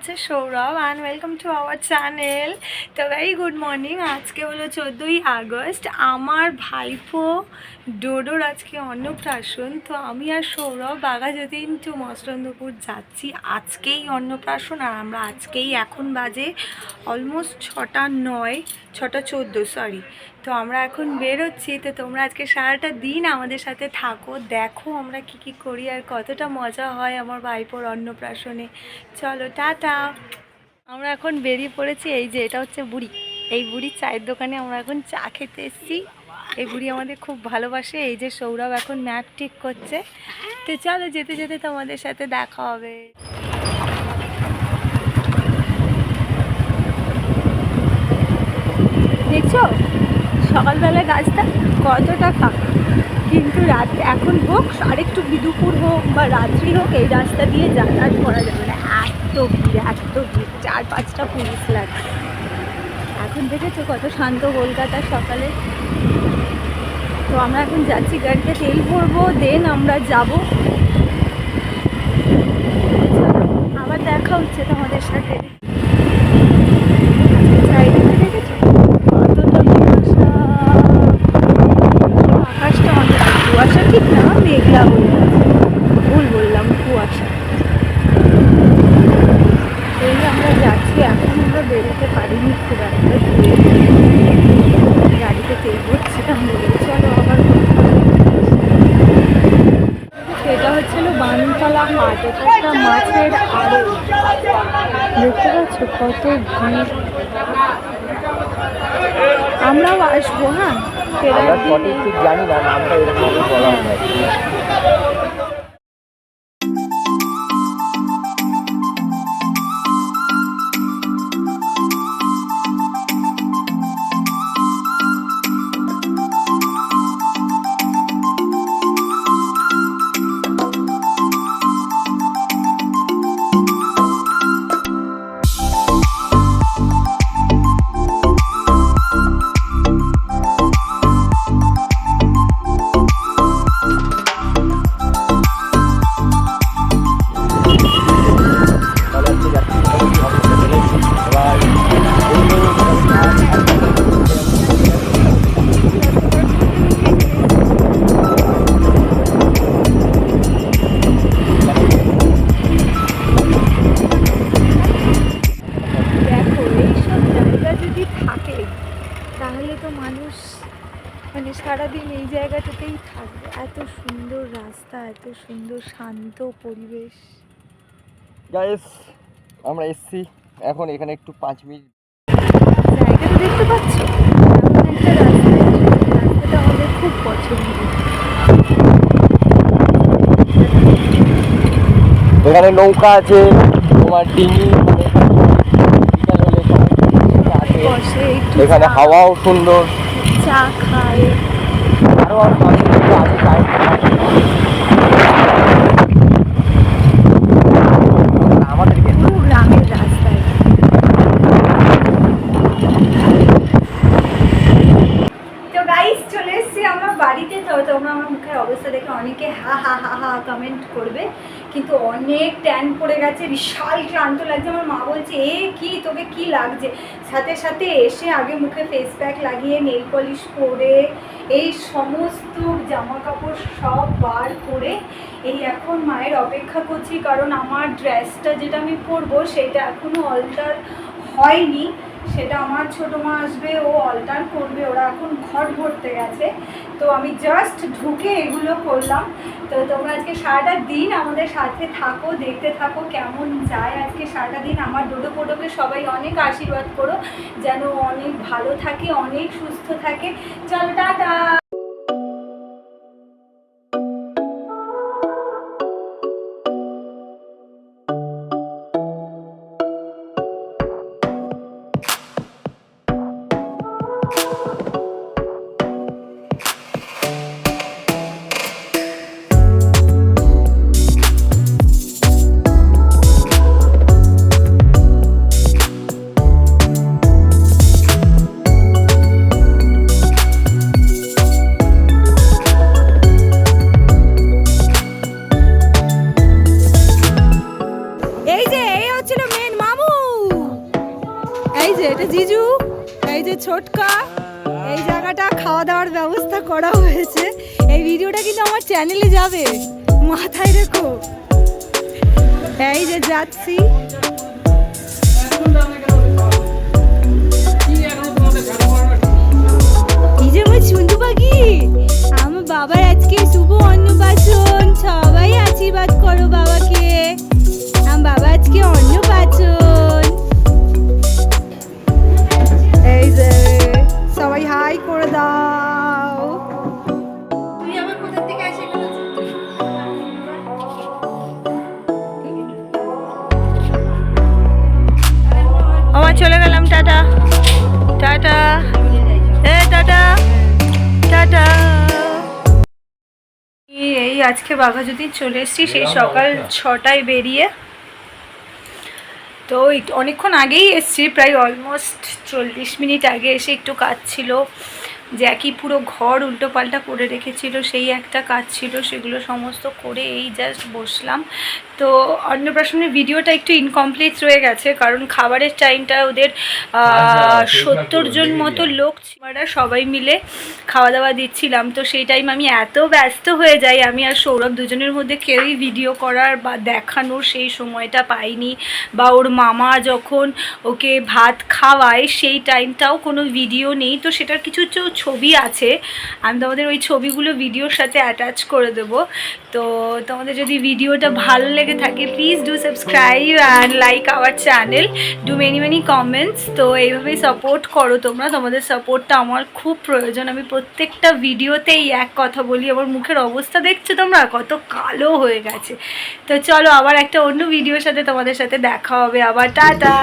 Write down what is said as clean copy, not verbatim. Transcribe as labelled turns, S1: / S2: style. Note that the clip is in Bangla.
S1: হচ্ছে Sourav and welcome to our channel. তো ভেরি গুড মর্নিং। আজকে হলো 14ই আগস্ট। আমার ভাইপো ডোডোর আজকে অন্নপ্রাশন। তো আমি আর সৌরভ বাঘাযতীন টু মস্তন্দপুর যাচ্ছি। আজকেই অন্নপ্রাশন আর আমরা আজকেই এখন বাজে অলমোস্ট 6:09, 6:14 সরি। তো আমরা এখন বেরোচ্ছি। তো তোমরা আজকে সারাটা দিন আমাদের সাথে থাকো, দেখো আমরা কি করি আর কতটা মজা হয় আমার ভাইপোর অন্নপ্রাশনে। চলো টাটা। আমরা এখন বেরিয়ে পড়েছি। এই যে এটা হচ্ছে বুড়ি, এই বুড়ির চায়ের দোকানে আমরা এখন চা খেতে এসেছি। এই বুড়ি আমাদের খুব ভালোবাসে। এই যে সৌরভ এখন ম্যাপ ঠিক করছে। তো চলো যেতে যেতে তোমাদের সাথে দেখা হবে। দেখছো সকালবেলা গাছটা কতটা ফাঁকা, কিন্তু রাত এখন হোক আরেকটু দুপুর হোক বা রাত্রি হোক এই রাস্তা দিয়ে যাতায়াত করা যাবে না। এত ভিড়, 4-5টা পুলিশ লাগে। এখন দেখেছো কত শান্ত কলকাতা সকালে। তো আমরা এখন যাচ্ছি, গাড়িতে তেল ভরবো, দেন আমরা যাব। আবার দেখা হচ্ছে তোমাদের সাথে। চারিদিকে দেখেছো কতটা কুয়াশা, আকাশটা অনেক কুয়াশা, ঠিক না মেঘলা হয়ে আছে, ভুল বললাম, কুয়াশা। এই আমরা যাচ্ছি, এখন আমরা বেরোতে পারিনি খুব একটা দূরে, গাড়িতে তেল ভরছিলাম বলে। চলো আবার এটা হচ্ছিল বানতলা হাট, এটা একটা মাছের আড়ত। দেখতে পাচ্ছ কত ভিড়। আমরাও আসবো। হ্যাঁ, ফেরার দিনে
S2: জানি না নামটা এরকম বলা হয়।
S1: তাহলে তো মানুষ মানে সারাদিন এই জায়গাটাতেই থাকবে। এত সুন্দর রাস্তা, এত সুন্দর শান্ত পরিবেশ।
S2: গাইস আমরা এসছি এখন, এখানে একটু 5 মিনিট
S1: জায়গাটা দেখতে পাচ্ছ, এমন একটা রাস্তাটা আমাদের খুব পছন্দের।
S2: এখানে নৌকা আছে, তোমার ডিঙি,
S1: বসে একটু
S2: এখানে হাওয়াও সুন্দর,
S1: চা খায়।
S2: আরো আমাদেরকে
S1: পুরো গ্রামের রাস্তায়। তো গাইস চলে এসেছি আমরা বাড়িতে। তো তোমরা আমার মুখের অবস্থা দেখে অনেকে হা হা হা হা কমেন্ট করবে, কিন্তু অনেক ট্যান পড়ে গেছে, বিশাল ক্লান্ত লাগছে। আমার মা বলছে এ কি তোকে কি লাগছে, সাথে সাথে এসে আগে মুখে ফেস প্যাক লাগিয়ে নেল পলিশ করে এই সমস্ত জামা কাপড় সব বার করে এই এখন মায়ের অপেক্ষা করছি, কারণ আমার ড্রেসটা যেটা আমি পরবো সেটা এখনও অল্টার হয়নি। সেটা আমার ছোটো মা আসবে, ও অল্টার করবে, ওরা এখন ঘর ভরতে গেছে। তো আমি জাস্ট ঢুকে এগুলো করলাম। তো তোমরা আজকে সারাটা দিন আমাদের সাথে থাকো, দেখতে থাকো কেমন যায় আজকে সারাটা দিন। আমার ডোডো পোডোকে সবাই অনেক আশীর্বাদ করো যেন অনেক ভালো থাকে, অনেক সুস্থ থাকে। চলো টাটা। যে ছোটকা এই জায়গাটা খাওয়া দাওয়ার ব্যবস্থা করা হয়েছে। এই ভিডিওটা কিন্তু আমার চ্যানেলে যাবে, মাথায় রেখো। এই যে যাচ্ছি, এই যে আমার সুন্দর পাখি, আমার বাবার আজকে শুভ অন্নপ্রাশন, সবাই আশীর্বাদ করো বাবাকে। আমার বাবা আজকে অন্নপ্রাশন। এই যে সবাই হাই করে দাও। তুই আবার কোথা থেকে আসে? আমার চলে গেলাম, টাটা টাটা, টাটা টাটা। এই আজকে বাঘাযতীন চলে এসেছি সেই সকাল 6টায় বেরিয়ে। তো অনেকক্ষণ আগেই এসেছি, প্রায় অলমোস্ট 40 মিনিট আগে এসে একটু কাজ ছিল, জ্যাকি পুরো ঘর উল্টো পাল্টা করে রেখেছিল, সেই একটা কাজ ছিল, সেগুলো সমস্ত করে এই জাস্ট বসলাম। তো অন্নপ্রাশনের ভিডিওটা একটু ইনকমপ্লিট রয়ে গেছে, কারণ খাবারের টাইমটা ওদের 70 জন মতো লোক, আমরা সবাই মিলে খাওয়া দাওয়া দিচ্ছিলাম। তো সেই টাইম আমি এত ব্যস্ত হয়ে যাই, আমি আর সৌরভ দুজনের মধ্যে কেউই ভিডিও করার বা দেখানোর সেই সময়টা পাইনি। বা ওর মামা যখন ওকে ভাত খাওয়ায় সেই টাইমটাও কোনো ভিডিও নেই। তো সেটার কিছু ছবি আছে, আমি তোমাদের ওই ছবিগুলো ভিডিওর সাথে অ্যাটাচ করে দেবো। তো তোমাদের যদি ভিডিওটা ভালো লেগে থাকে, please do subscribe and like our channel, do many comments. তো এইভাবেই সাপোর্ট করো তোমরা, তোমাদের সাপোর্টটা আমার খুব প্রয়োজন। আমি প্রত্যেকটা ভিডিওতেই এক কথা বলি, আমার মুখের অবস্থা দেখছো তোমরা কত কালো হয়ে গেছে। তো চলো আবার একটা অন্য ভিডিওর সাথে তোমাদের সাথে দেখা হবে আবার, টাটা।